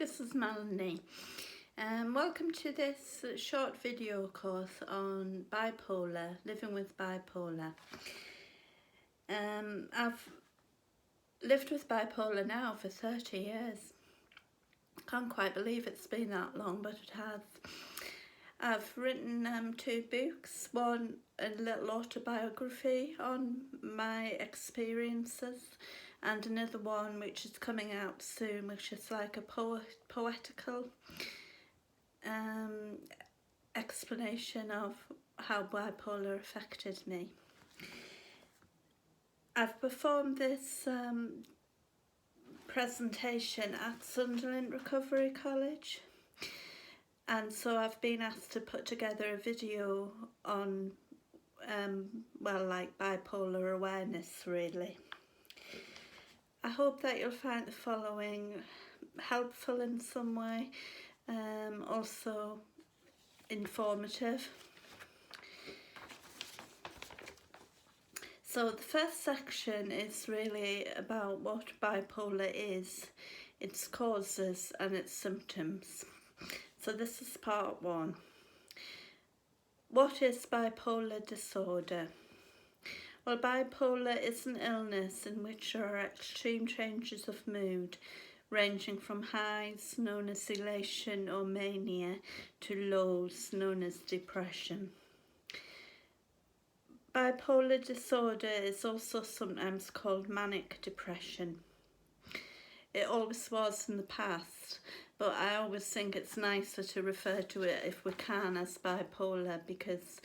this is Melanie. Welcome to this short video course on bipolar, living with bipolar. I've lived with bipolar now for 30 years. Can't quite believe it's been that long, but it has. I've written 2 books, one a little autobiography on my experiences, and another one which is coming out soon, which is like a poetical explanation of how bipolar affected me. I've performed this presentation at Sunderland Recovery College, and so I've been asked to put together a video on like bipolar awareness, really. I hope that you'll find the following helpful in some way, also informative. So the first section is really about what bipolar is, its causes and its symptoms. So this is part 1. What is bipolar disorder? Well, bipolar is an illness in which there are extreme changes of mood, ranging from highs, known as elation or mania, to lows, known as depression. Bipolar disorder is also sometimes called manic depression. It always was in the past, but I always think it's nicer to refer to it, if we can, as bipolar, because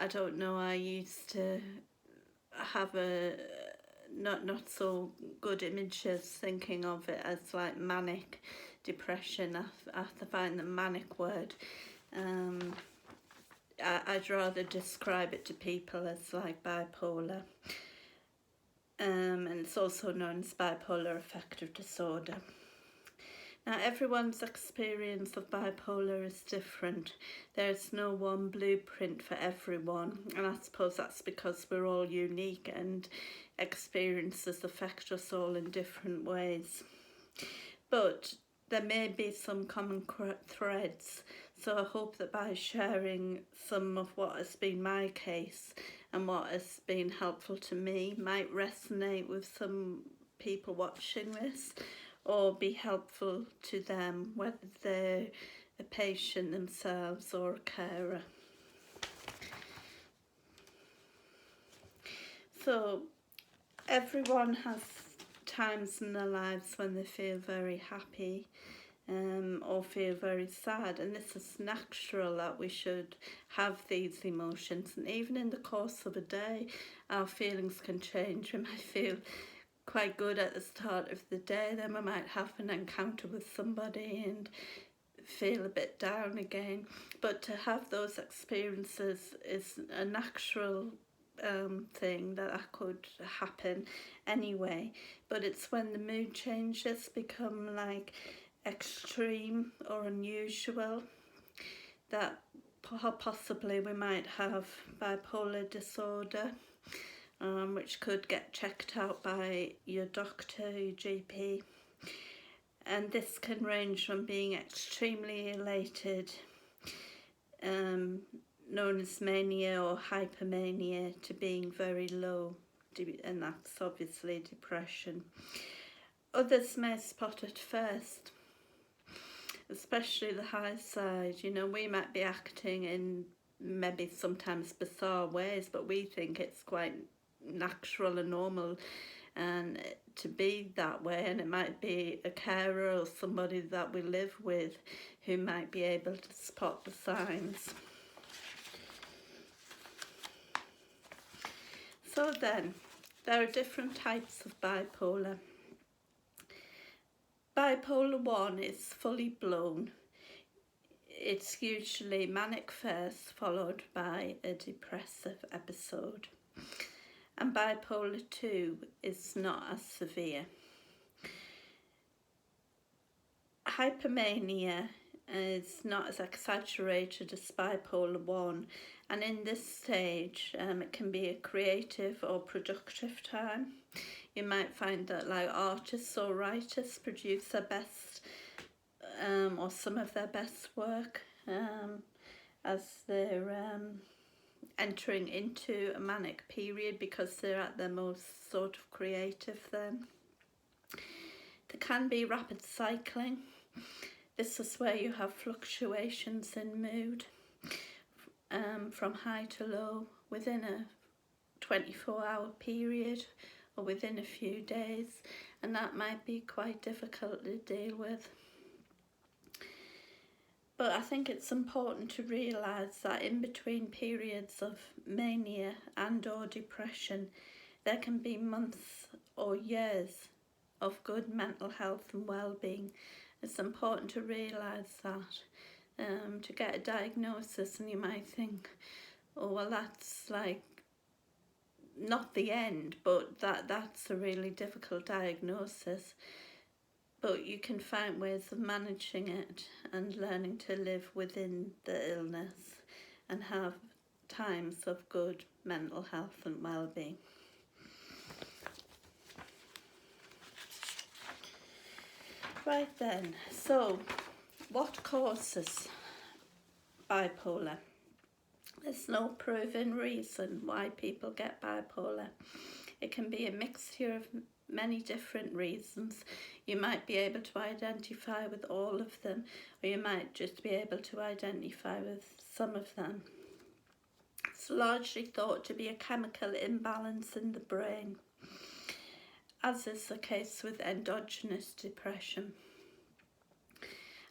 I don't know, I used to have a not so good images thinking of it as like manic depression. I find the manic word, I'd rather describe it to people as like bipolar, and it's also known as bipolar affective disorder. Now, everyone's experience of bipolar is different. There's no one blueprint for everyone, and I suppose that's because we're all unique and experiences affect us all in different ways. But there may be some common threads, so I hope that by sharing some of what has been my case and what has been helpful to me might resonate with some people watching this, or be helpful to them, whether they're a patient themselves or a carer. So everyone has times in their lives when they feel very happy or feel very sad, and this is natural that we should have these emotions, and even in the course of a day our feelings can change. We might feel quite good at the start of the day, then we might have an encounter with somebody and feel a bit down again. But to have those experiences is a natural thing that could happen anyway, but it's when the mood changes become like extreme or unusual that possibly we might have bipolar disorder, which could get checked out by your doctor, your GP. And this can range from being extremely elated, known as mania or hypermania, to being very low, and that's obviously depression. Others may spot it first, especially the high side. You know, we might be acting in maybe sometimes bizarre ways, but we think it's quite natural and normal and to be that way, and it might be a carer or somebody that we live with who might be able to spot the signs. So then, there are different types of bipolar. Bipolar 1 is fully blown. It's usually manic first, followed by a depressive episode. And bipolar 2 is not as severe. Hypermania is not as exaggerated as bipolar 1, and in this stage it can be a creative or productive time. You might find that like artists or writers produce their best or some of their best work as they're entering into a manic period, because they're at their most sort of creative then. There can be rapid cycling. This is where you have fluctuations in mood from high to low within a 24-hour period or within a few days, and that might be quite difficult to deal with. But I think it's important to realise that in between periods of mania and or depression, there can be months or years of good mental health and well-being. It's important to realise that. To get a diagnosis, and you might think, oh well, that's like not the end, but that's a really difficult diagnosis. But you can find ways of managing it and learning to live within the illness and have times of good mental health and well-being. Right then, so what causes bipolar? There's no proven reason why people get bipolar. It can be a mixture of many different reasons. You might be able to identify with all of them, or you might just be able to identify with some of them. It's largely thought to be a chemical imbalance in the brain, as is the case with endogenous depression.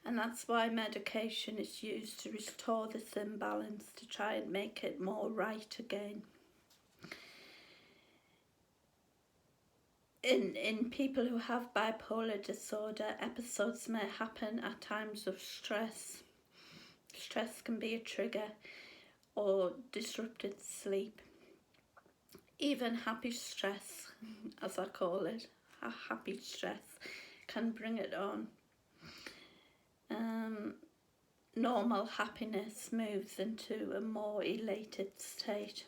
And that's why medication is used to restore this imbalance, to try and make it more right again. In people who have bipolar disorder, episodes may happen at times of stress. Stress can be a trigger, or disrupted sleep. Even happy stress, as I call it, happy stress, can bring it on. Normal happiness moves into a more elated state.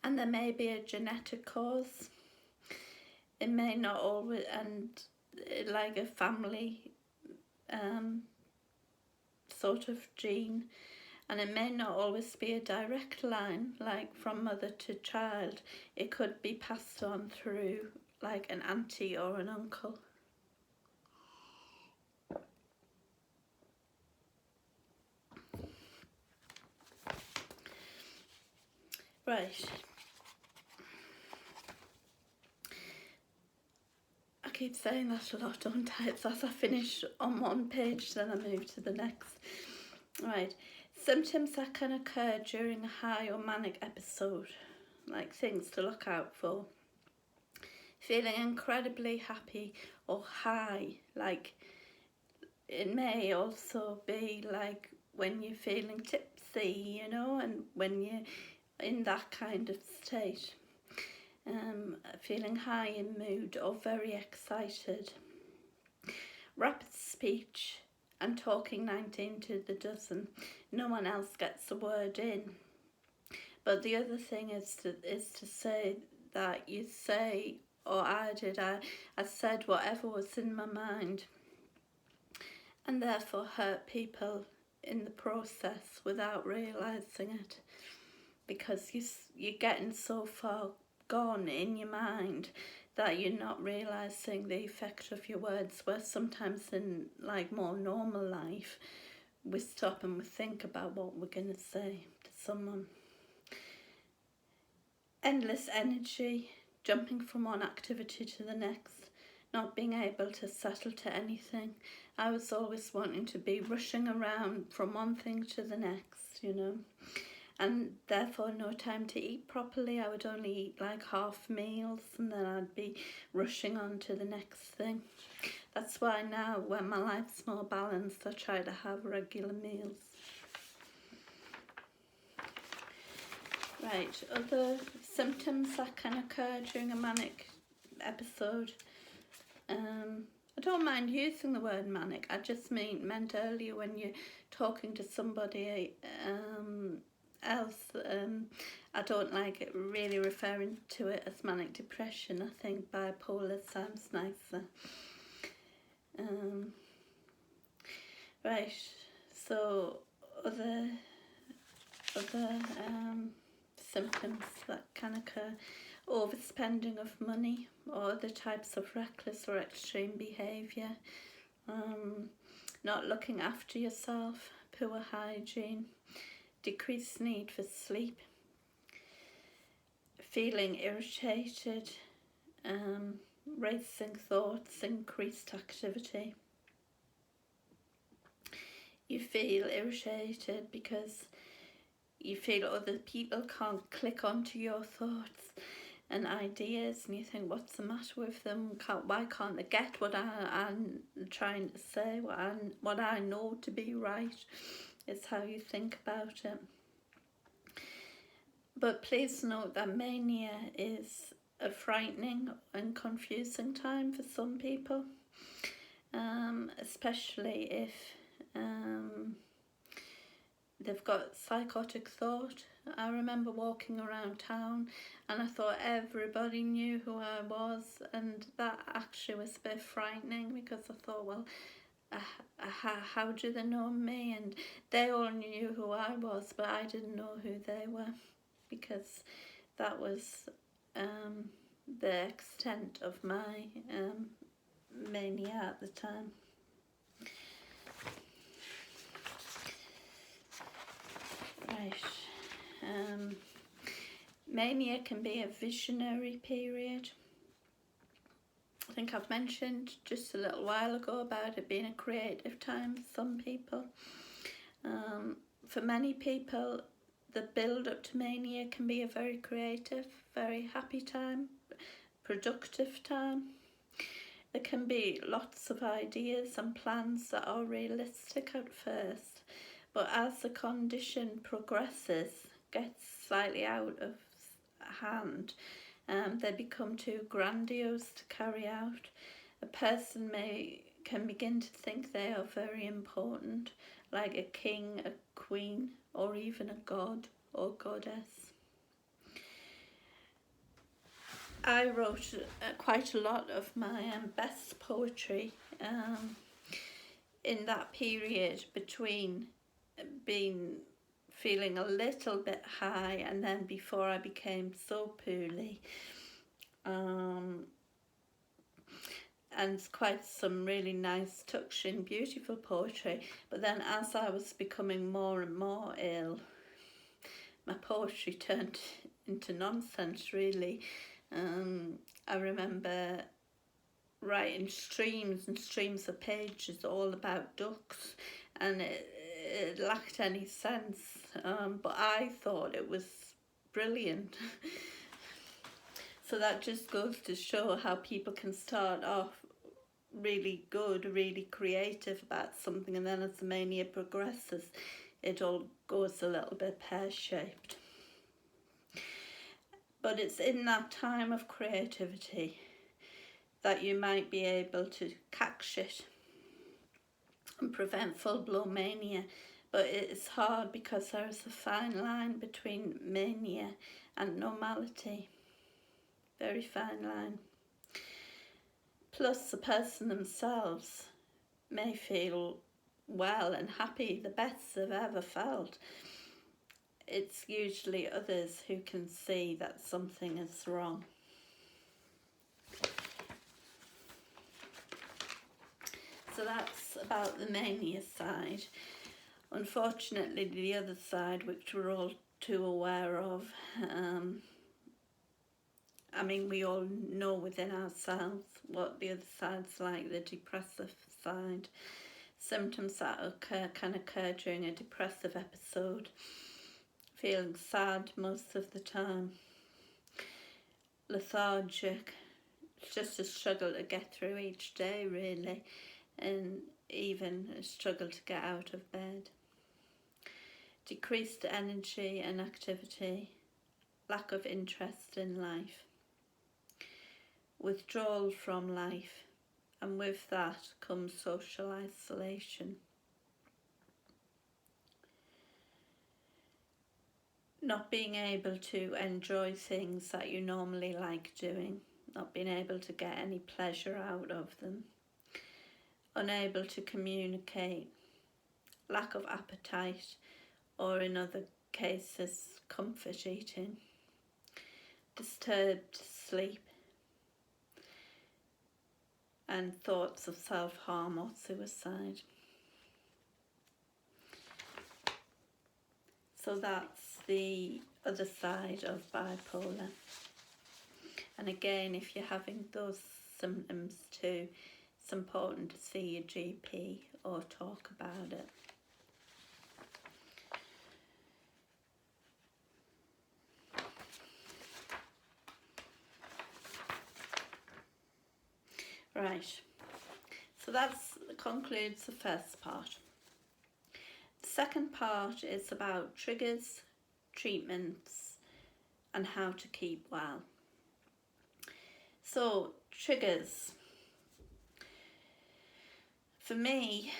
And there may be a genetic cause. It may not always, and like a family sort of gene, and it may not always be a direct line, like from mother to child. It could be passed on through like an auntie or an uncle. Right. I keep saying that a lot, don't I? It's as I finish on one page, then I move to the next. Right. Symptoms that can occur during a high or manic episode, like things to look out for. Feeling incredibly happy or high, like it may also be like when you're feeling tipsy, you know, and when you're in that kind of state. Feeling high in mood or very excited. Rapid speech and talking 19 to the dozen. No one else gets a word in. But the other thing is to say that you say, or I said whatever was in my mind, and therefore hurt people in the process without realising it, because you're getting so far gone in your mind that you're not realising the effect of your words, where sometimes in like more normal life we stop and we think about what we're going to say to someone. Endless energy, jumping from one activity to the next, not being able to settle to anything. I was always wanting to be rushing around from one thing to the next, you know, and therefore no time to eat properly. I would only eat like half meals, and then I'd be rushing on to the next thing. That's why now, when my life's more balanced, I try to have regular meals. Right, other symptoms that can occur during a manic episode. I don't mind using the word manic. I just meant earlier when you're talking to somebody else. I don't like it really referring to it as manic depression. I think bipolar sounds nicer. Right, so other symptoms that can occur: overspending of money or other types of reckless or extreme behaviour, not looking after yourself, poor hygiene, decreased need for sleep, feeling irritated, racing thoughts, increased activity. You feel irritated because you feel other people can't click onto your thoughts and ideas, and you think, what's the matter with them? Why can't they get what I'm trying to say, what I know to be right? Is how you think about it. But please note that mania is a frightening and confusing time for some people, especially if they've got psychotic thought. I remember walking around town and I thought everybody knew who I was, and that actually was a bit frightening, because I thought, well, how do they know me? And they all knew who I was, but I didn't know who they were, because that was the extent of my mania at the time. Right. Mania can be a visionary period. I think I've mentioned just a little while ago about it being a creative time for some people. For many people, the build up to mania can be a very creative, very happy time, productive time. There can be lots of ideas and plans that are realistic at first, but as the condition progresses, gets slightly out of hand, they become too grandiose to carry out. A person can begin to think they are very important, like a king, a queen, or even a god or goddess. I wrote quite a lot of my best poetry in that period between feeling a little bit high and then before I became so poorly. And quite some really nice, touching, beautiful poetry. But then as I was becoming more and more ill, my poetry turned into nonsense, really. I remember writing streams and streams of pages all about ducks, and it lacked any sense, but I thought it was brilliant. So that just goes to show how people can start off really good, really creative about something, and then as the mania progresses, it all goes a little bit pear-shaped. But it's in that time of creativity that you might be able to catch it and prevent full-blown mania. But it's hard because there is a fine line between mania and normality. Very fine line. Plus, the person themselves may feel well and happy, the best they've ever felt. It's usually others who can see that something is wrong. So that's about the mania side. Unfortunately, the other side, which we're all too aware of, I mean, we all know within ourselves what the other side's like, the depressive side. Symptoms that can occur during a depressive episode. Feeling sad most of the time. Lethargic. It's just a struggle to get through each day, really. And even a struggle to get out of bed. Decreased energy and activity. Lack of interest in life. Withdrawal from life, and with that comes social isolation. Not being able to enjoy things that you normally like doing, not being able to get any pleasure out of them, unable to communicate, lack of appetite, or in other cases, comfort eating, disturbed sleep, and thoughts of self-harm or suicide. So that's the other side of bipolar. And again, if you're having those symptoms too, it's important to see your GP or talk about it. Right, so that concludes the first part. The second part is about triggers, treatments, and how to keep well. So, triggers. For me,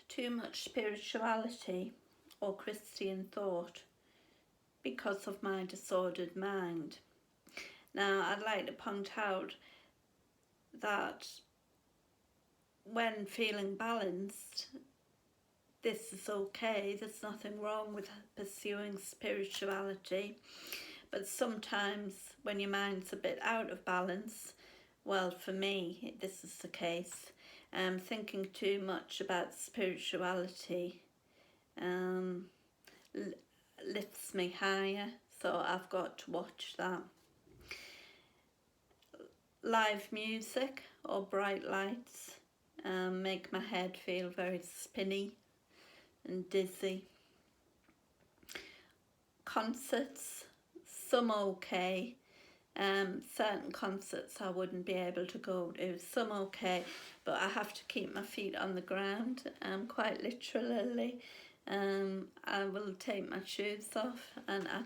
too much spirituality or Christian thought because of my disordered mind. Now, I'd like to point out that when feeling balanced, this is okay. There's nothing wrong with pursuing spirituality. But sometimes when your mind's a bit out of balance, well, for me, this is the case. Thinking too much about spirituality lifts me higher, so I've got to watch that. Live music or bright lights make my head feel very spinny and dizzy. Concerts, some okay. Certain concerts I wouldn't be able to go to, some okay, but I have to keep my feet on the ground, quite literally. I will take my shoes off and I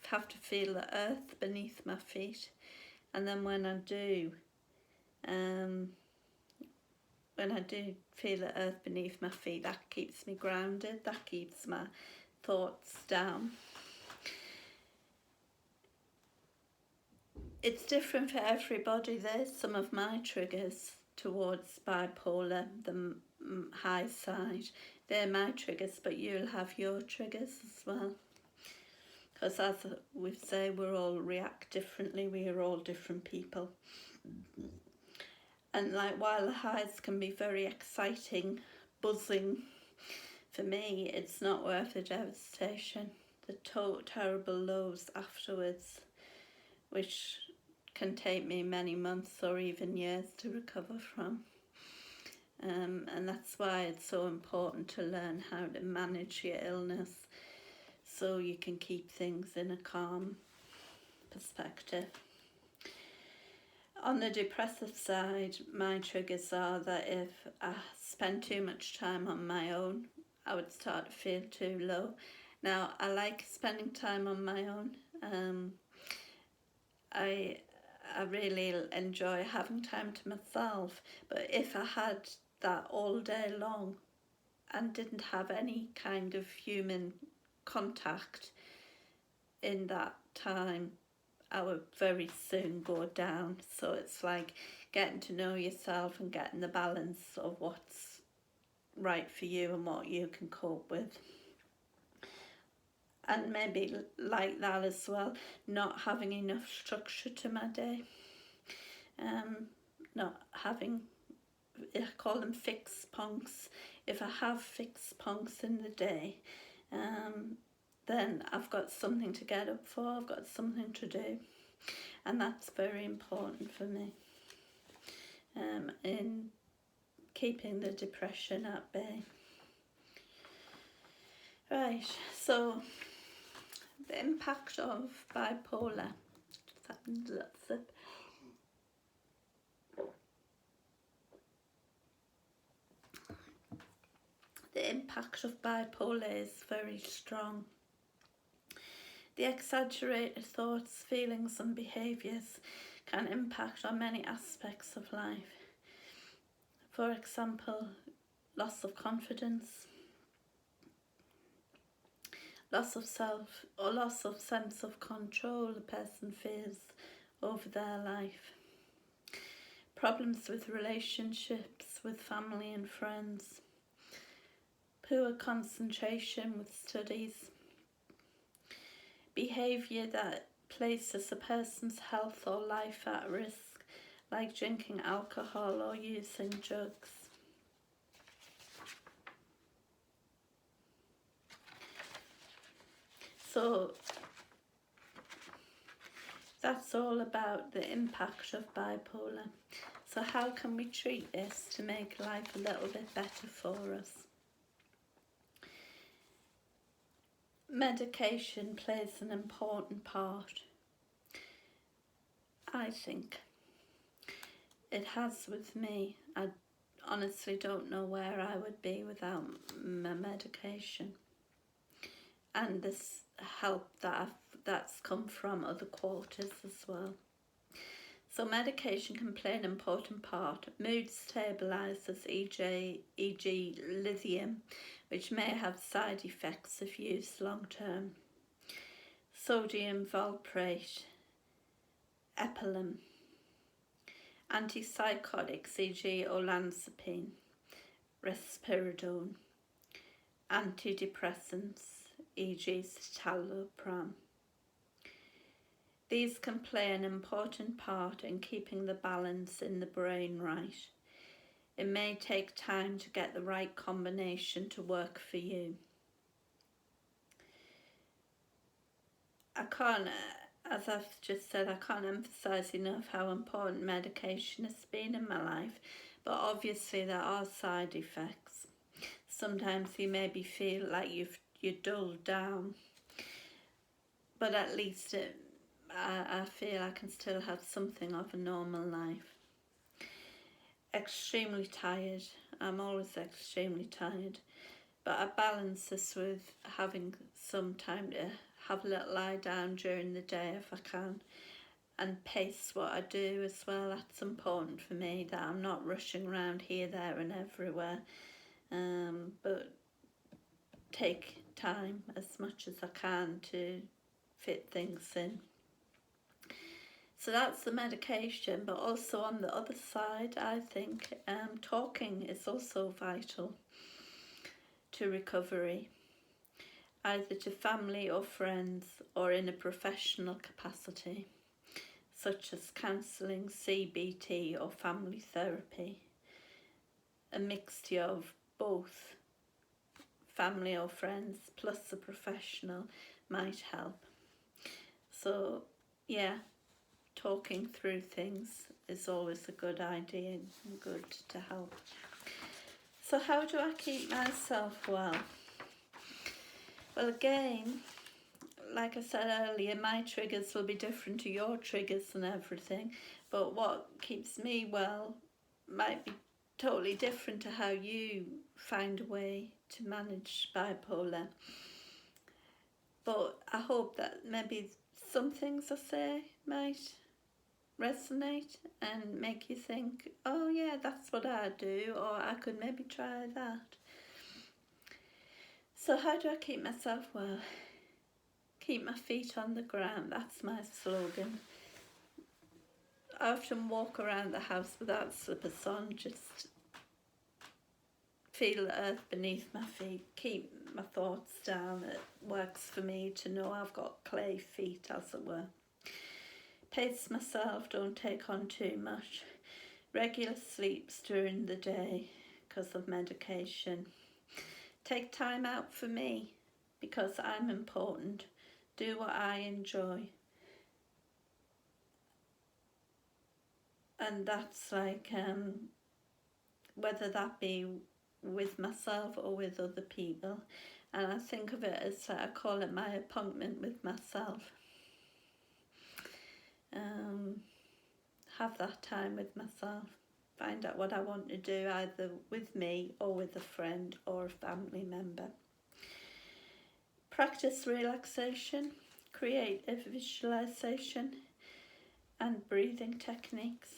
have to feel the earth beneath my feet. And then when I do feel the earth beneath my feet, that keeps me grounded, that keeps my thoughts down. It's different for everybody. There's some of my triggers towards bipolar, the high side. They're my triggers, but you'll have your triggers as well. Because as we say, we all react differently. We are all different people. And like, while the highs can be very exciting, buzzing, for me, it's not worth the devastation. The terrible lows afterwards, which can take me many months or even years to recover from. And that's why it's so important to learn how to manage your illness so you can keep things in a calm perspective. On the depressive side, my triggers are that if I spend too much time on my own, I would start to feel too low. Now, I like spending time on my own. I really enjoy having time to myself, but if I had that all day long and didn't have any kind of human contact in that time, I would very soon go down. So it's like getting to know yourself and getting the balance of what's right for you and what you can cope with. And maybe like that as well, not having enough structure to my day. Not having, I call them fixed punks. If I have fixed punks in the day, then I've got something to get up for, I've got something to do. And that's very important for me in keeping the depression at bay. Right, so the impact of bipolar. Just having a little sip. The impact of bipolar is very strong. The exaggerated thoughts, feelings and behaviours can impact on many aspects of life. For example, loss of confidence, loss of self or loss of sense of control a person feels over their life. Problems with relationships with family and friends. poor concentration with studies, behaviour that places a person's health or life at risk, like drinking alcohol or using drugs. So that's all about the impact of bipolar. So how can we treat this to make life a little bit better for us? Medication plays an important part, I think. It has with me. I honestly don't know where I would be without my medication. And this help that's come from other quarters as well. So medication can play an important part. Mood stabilisers, e.g. lithium, which may have side effects if used long term. Sodium valproate, epilim. Antipsychotics, e.g. olanzapine, risperidone. Antidepressants, e.g. citalopram. These can play an important part in keeping the balance in the brain right. It may take time to get the right combination to work for you. As I've just said, I can't emphasise enough how important medication has been in my life, but obviously there are side effects. Sometimes you maybe feel like you're dulled down, but at least I feel I can still have something of a normal life. Extremely tired. I'm always extremely tired, but I balance this with having some time to have a little lie down during the day if I can, and pace what I do as well. That's important for me, that I'm not rushing around here, there and everywhere, but take time as much as I can to fit things in. So that's the medication, but also on the other side, I think talking is also vital to recovery, either to family or friends or in a professional capacity, such as counselling, CBT or family therapy. A mixture of both family or friends plus a professional might help. So yeah, talking through things is always a good idea and good to help. So how do I keep myself well? Well, again, like I said earlier, my triggers will be different to your triggers and everything, but what keeps me well might be totally different to how you find a way to manage bipolar. But I hope that maybe some things I say might resonate and make you think, oh yeah, that's what I do, or I could maybe try that. So how do I keep myself well? Keep my feet on the ground, that's my slogan. I often walk around the house without slippers on, just feel the earth beneath my feet, keep my thoughts down. It works for me to know I've got clay feet, as it were. Pace myself, don't take on too much. Regular sleeps during the day because of medication. Take time out for me because I'm important. Do what I enjoy. And that's like, whether that be with myself or with other people. And I think of it as, I call it my appointment with myself. Have that time with myself. Find out what I want to do, either with me or with a friend or a family member. Practice relaxation, creative visualization and breathing techniques.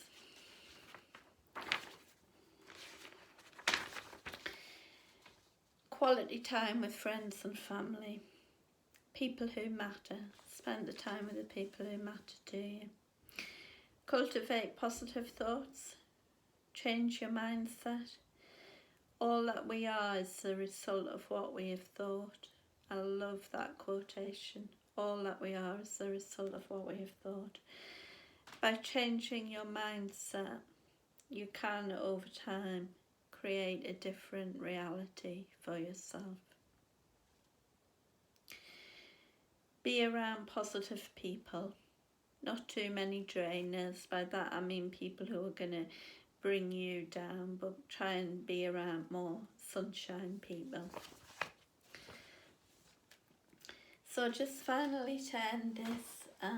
Quality time with friends and family. People who matter. Spend the time with the people who matter to you. Cultivate positive thoughts. Change your mindset. All that we are is the result of what we have thought. I love that quotation. All that we are is the result of what we have thought. By changing your mindset, you can, over time, create a different reality for yourself. Be around positive people, not too many drainers. By that I mean people who are going to bring you down, but try and be around more sunshine people. So just finally to end this,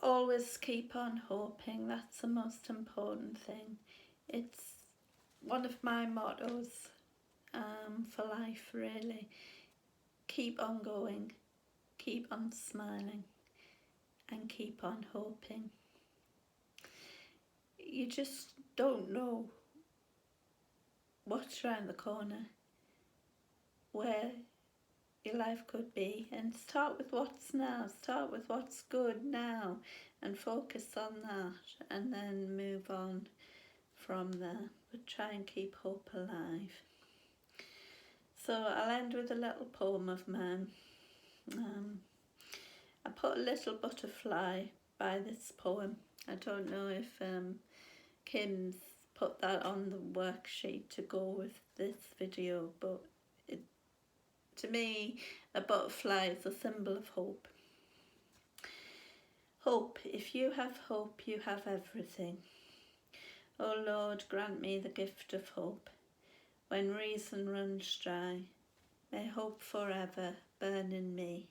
always keep on hoping. That's the most important thing. It's one of my mottos for life, really. Keep on going, keep on smiling, and keep on hoping. You just don't know what's around the corner, where your life could be, and start with what's now, start with what's good now and focus on that, and then move on from there, but try and keep hope alive. So I'll end with a little poem of mine. I put a little butterfly by this poem. I don't know if Kim's put that on the worksheet to go with this video, but to me, a butterfly is a symbol of hope. Hope. If you have hope, you have everything. O Lord, grant me the gift of hope. When reason runs dry, may hope forever burn in me,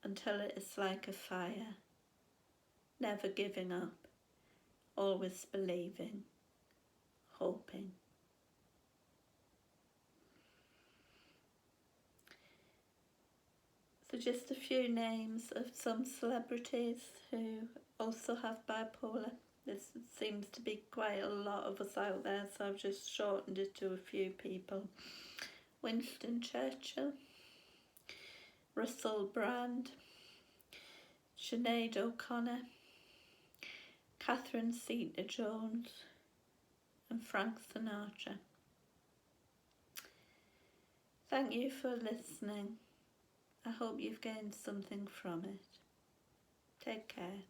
until it is like a fire, never giving up, always believing, hoping. So just a few names of some celebrities who also have bipolar. There seems to be quite a lot of us out there, so I've just shortened it to a few people. Winston Churchill, Russell Brand, Sinead O'Connor, Catherine Zeta-Jones, and Frank Sinatra. Thank you for listening. I hope you've gained something from it. Take care.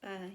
Bye.